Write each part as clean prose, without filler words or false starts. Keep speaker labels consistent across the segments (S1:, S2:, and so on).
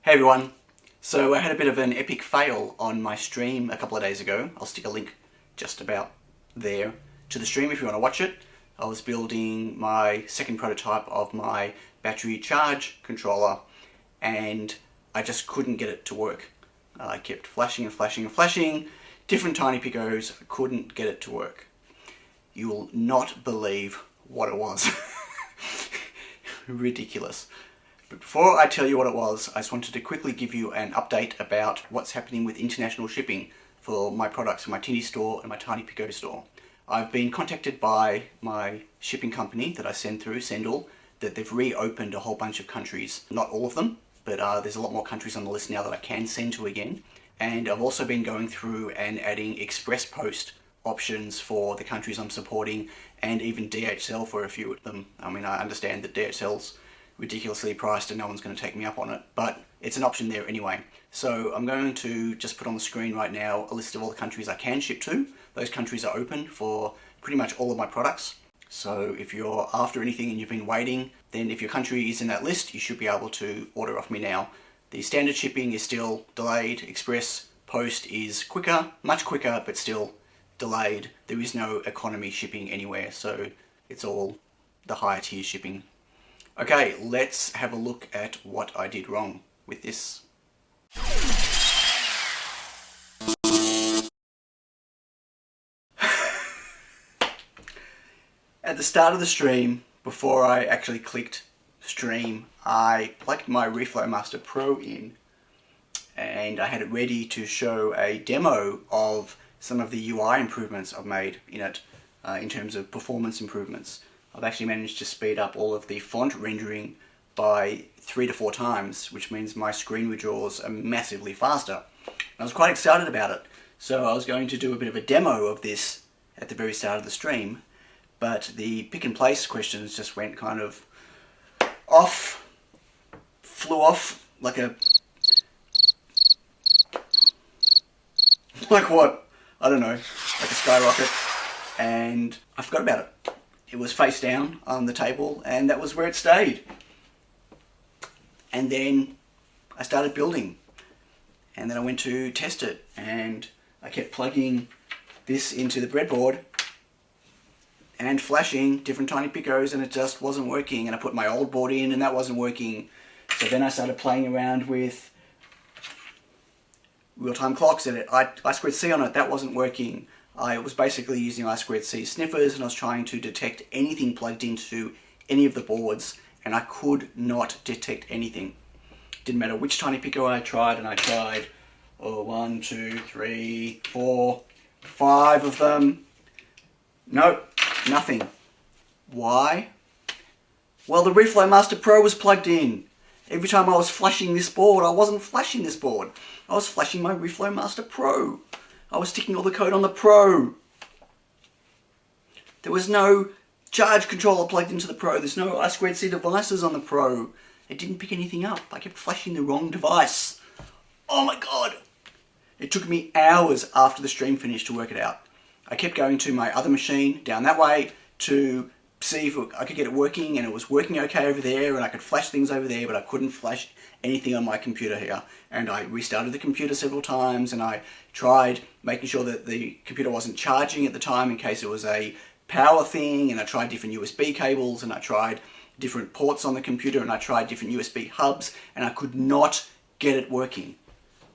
S1: Hey everyone, so I had a bit of an epic fail on my stream a couple of days ago. I'll stick a link just about there to the stream if you want to watch it. I was building my second prototype of my battery charge controller and I just couldn't get it to work. I kept flashing and flashing and flashing, different tiny picos, I couldn't get it to work. You will not believe what it was. Ridiculous. But before I tell you what it was, I just wanted to quickly give you an update about what's happening with international shipping for my products in my Tinny store and my Tiny Pico store. I've been contacted by my shipping company that I send through, Sendall, that they've reopened a whole bunch of countries. Not all of them, but there's a lot more countries on the list now that I can send to again. And I've also been going through and adding express post options for the countries I'm supporting, and even DHL for a few of them. I mean, I understand that DHL's ridiculously priced and no one's going to take me up on it, but it's an option there anyway. So I'm going to just put on the screen right now a list of all the countries I can ship to. Those countries are open for pretty much all of my products. So if you're after anything and you've been waiting, then if your country is in that list, you should be able to order off me now. The standard shipping is still delayed. Express post is quicker, much quicker, but still delayed. There is no economy shipping anywhere, so it's all the higher tier shipping. Okay, let's have a look at what I did wrong with this. At the start of the stream, before I actually clicked stream, I plugged my ReflowMaster Pro in and I had it ready to show a demo of some of the UI improvements I've made in it in terms of performance improvements. I've actually managed to speed up all of the font rendering by 3 to 4 times, which means my screen withdrawals are massively faster. I was quite excited about it, so I was going to do a bit of a demo of this at the very start of the stream, but the pick and place questions just went kind of off, flew off like a... like what? I don't know, like a skyrocket, and I forgot about it. It was face down on the table and that was where it stayed. And then I started building and then I went to test it and I kept plugging this into the breadboard and flashing different tiny picos and it just wasn't working, and I put my old board in and that wasn't working. So then I started playing around with real-time clocks and I2C on it, that wasn't working. I was basically using I2C sniffers and I was trying to detect anything plugged into any of the boards and I could not detect anything. Didn't matter which tiny pico I tried, and I tried 1, 2, 3, 4, 5 of them. Nope, nothing. Why? Well, the ReflowMaster Pro was plugged in. Every time I was flashing this board, I wasn't flashing this board. I was flashing my ReflowMaster Pro. I was sticking all the code on the Pro. There was no charge controller plugged into the Pro. There's no I2C devices on the Pro. It didn't pick anything up. I kept flashing the wrong device. Oh my god! It took me hours after the stream finished to work it out. I kept going to my other machine down that way to see if I could get it working, and it was working okay over there and I could flash things over there, but I couldn't flash anything on my computer here. And I restarted the computer several times and I tried making sure that the computer wasn't charging at the time in case it was a power thing, and I tried different USB cables and I tried different ports on the computer and I tried different USB hubs and I could not get it working.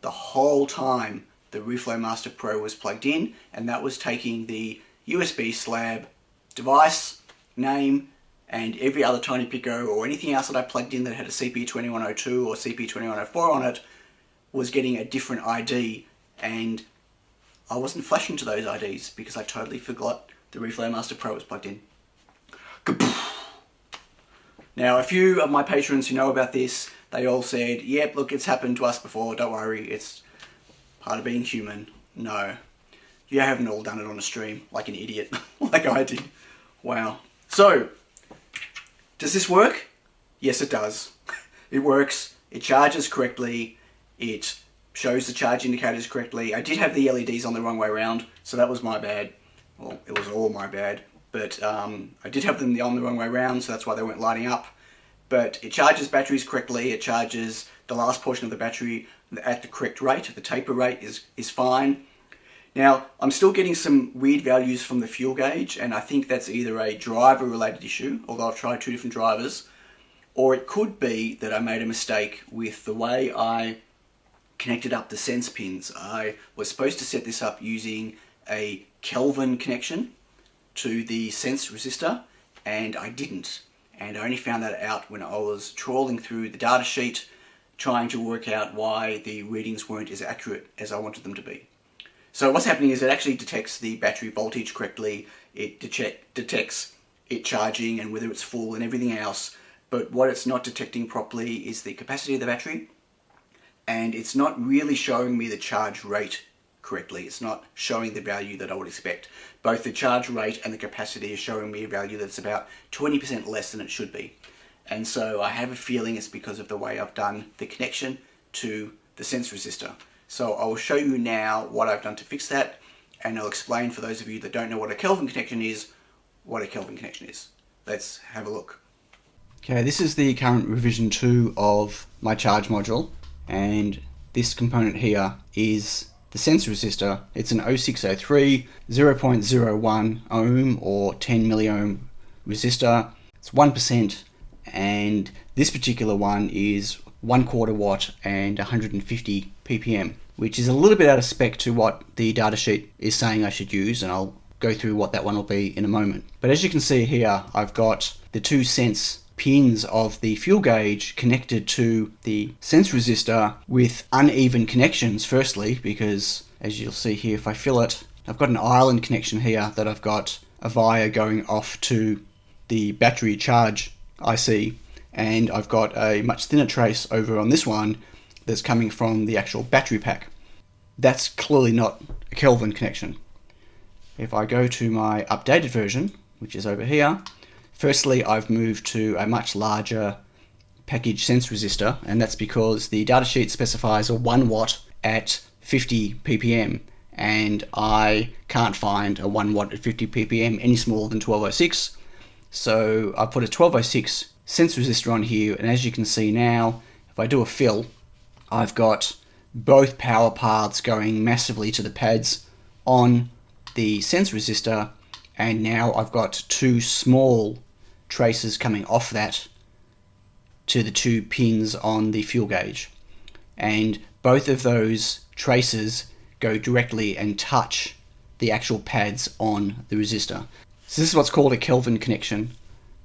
S1: The whole time the ReflowMaster Pro was plugged in, and that was taking the USB slab device name and every other tiny pico or anything else that I plugged in that had a CP2102 or CP2104 on it was getting a different ID, and I wasn't flashing to those IDs because I totally forgot the ReflowMaster Pro was plugged in. Now, a few of my patrons who know about this, they all said, yep, look, it's happened to us before, don't worry, it's part of being human. No, you haven't all done it on a stream like an idiot, like I did. Wow. So, does this work? Yes, it does. It works, it charges correctly, it shows the charge indicators correctly. I did have the LEDs on the wrong way around, so that was my bad. Well, it was all my bad. But I did have them on the wrong way around, so that's why they weren't lighting up. but it charges batteries correctly. It charges the last portion of the battery at the correct rate. The taper rate is fine. Now, I'm still getting some weird values from the fuel gauge, and I think that's either a driver-related issue, although I've tried 2 different drivers, or it could be that I made a mistake with the way I connected up the sense pins. I was supposed to set this up using a Kelvin connection to the sense resistor, and I didn't. And I only found that out when I was trawling through the data sheet, trying to work out why the readings weren't as accurate as I wanted them to be. So what's happening is it actually detects the battery voltage correctly, it detects it charging and whether it's full and everything else, but what it's not detecting properly is the capacity of the battery, and it's not really showing me the charge rate correctly. It's not showing the value that I would expect. Both the charge rate and the capacity is showing me a value that's about 20% less than it should be. And so I have a feeling it's because of the way I've done the connection to the sense resistor. So I will show you now what I've done to fix that, and I'll explain for those of you that don't know what a Kelvin connection is, what a Kelvin connection is. Let's have a look. Okay, this is the current revision 2 of my charge module, and this component here is the sense resistor. It's an 0603 0.01 ohm or 10 milliohm resistor. It's 1%, and this particular one is 1/4 watt and 150 ppm, which is a little bit out of spec to what the datasheet is saying I should use, and I'll go through what that one will be in a moment. But as you can see here, I've got the 2 sense pins of the fuel gauge connected to the sense resistor with uneven connections, firstly, because as you'll see here, if I fill it, I've got an island connection here that I've got a wire going off to the battery charge IC, and I've got a much thinner trace over on this one that's coming from the actual battery pack. That's clearly not a Kelvin connection. If I go to my updated version, which is over here, firstly I've moved to a much larger package sense resistor, and that's because the datasheet specifies a 1 watt at 50 ppm, and I can't find a 1 watt at 50 ppm any smaller than 1206. So I put a 1206 sense resistor on here, and as you can see now, if I do a fill, I've got both power paths going massively to the pads on the sense resistor, and now I've got 2 small traces coming off that to the 2 pins on the fuel gauge, and both of those traces go directly and touch the actual pads on the resistor. So this is what's called a Kelvin connection,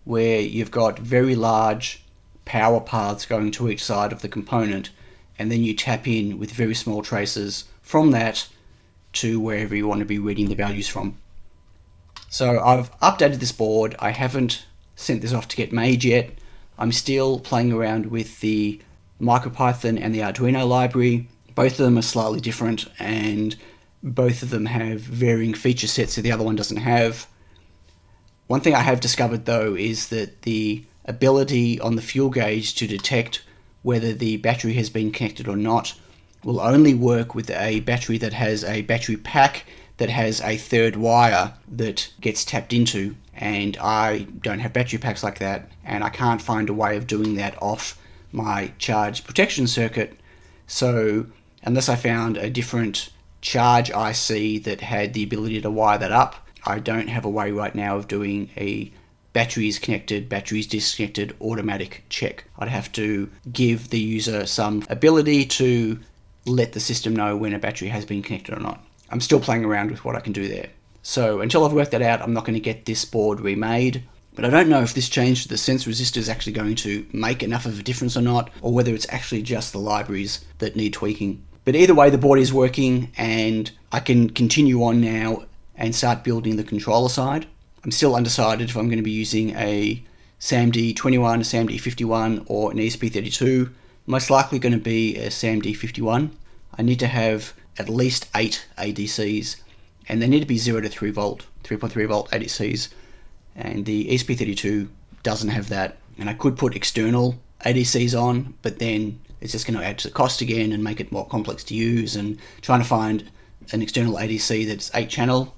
S1: where you've got very large power paths going to each side of the component, and then you tap in with very small traces from that to wherever you want to be reading the values from. So I've updated this board. I haven't sent this off to get made yet. I'm still playing around with the MicroPython and the Arduino library. Both of them are slightly different, and both of them have varying feature sets that the other one doesn't have. One thing I have discovered though is that the ability on the fuel gauge to detect whether the battery has been connected or not will only work with a battery that has a battery pack that has a third wire that gets tapped into, and I don't have battery packs like that, and I can't find a way of doing that off my charge protection circuit. So unless I found a different charge IC that had the ability to wire that up, I don't have a way right now of doing a batteries connected, batteries disconnected automatic check. I'd have to give the user some ability to let the system know when a battery has been connected or not. I'm still playing around with what I can do there. So until I've worked that out, I'm not going to get this board remade. But I don't know if this change to the sense resistor is actually going to make enough of a difference or not, or whether it's actually just the libraries that need tweaking. But either way, the board is working, and I can continue on now and start building the controller side. I'm still undecided if I'm going to be using a SAMD21, a SAMD51, or an ESP32. Most likely going to be a SAMD51. I need to have at least 8 ADCs, and they need to be 0 to 3 volt, 3.3 volt ADCs, and the ESP32 doesn't have that. And I could put external ADCs on, but then it's just going to add to the cost again and make it more complex to use, and trying to find an external ADC that's 8 channel,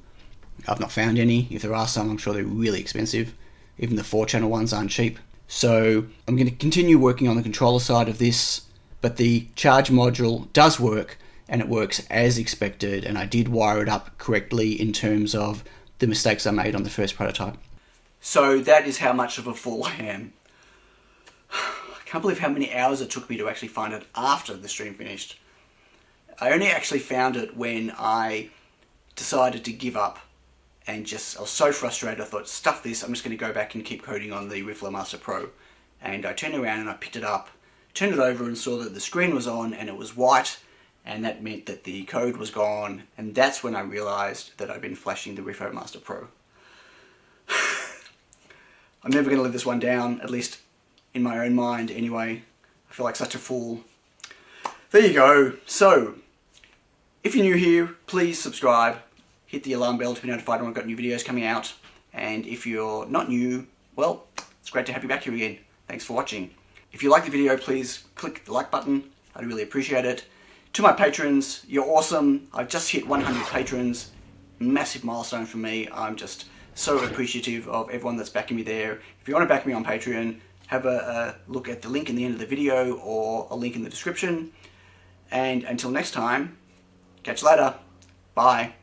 S1: I've not found any. If there are some, I'm sure they're really expensive. Even the 4 channel ones aren't cheap. So I'm going to continue working on the controller side of this, but the charge module does work, and it works as expected, and I did wire it up correctly in terms of the mistakes I made on the first prototype. So that is how much of a fool I am. I can't believe how many hours it took me to actually find it after the stream finished. I only actually found it when I decided to give up and I was so frustrated. I thought, stuff this, I'm just going to go back and keep coding on the Reflow Master Pro. And I turned around and I picked it up, turned it over and saw that the screen was on and it was white, and that meant that the code was gone, and that's when I realized that I'd been flashing the Reflow Master Pro. I'm never going to live this one down, at least in my own mind anyway. I feel like such a fool. There you go. So, if you're new here, please subscribe. Hit the alarm bell to be notified when I've got new videos coming out. And if you're not new, well, it's great to have you back here again. Thanks for watching. If you like the video, please click the like button. I'd really appreciate it. To my patrons, you're awesome. I've just hit 100 patrons. Massive milestone for me. I'm just so appreciative of everyone that's backing me there. If you want to back me on Patreon, have a look at the link in the end of the video or a link in the description. And until next time, catch you later. Bye.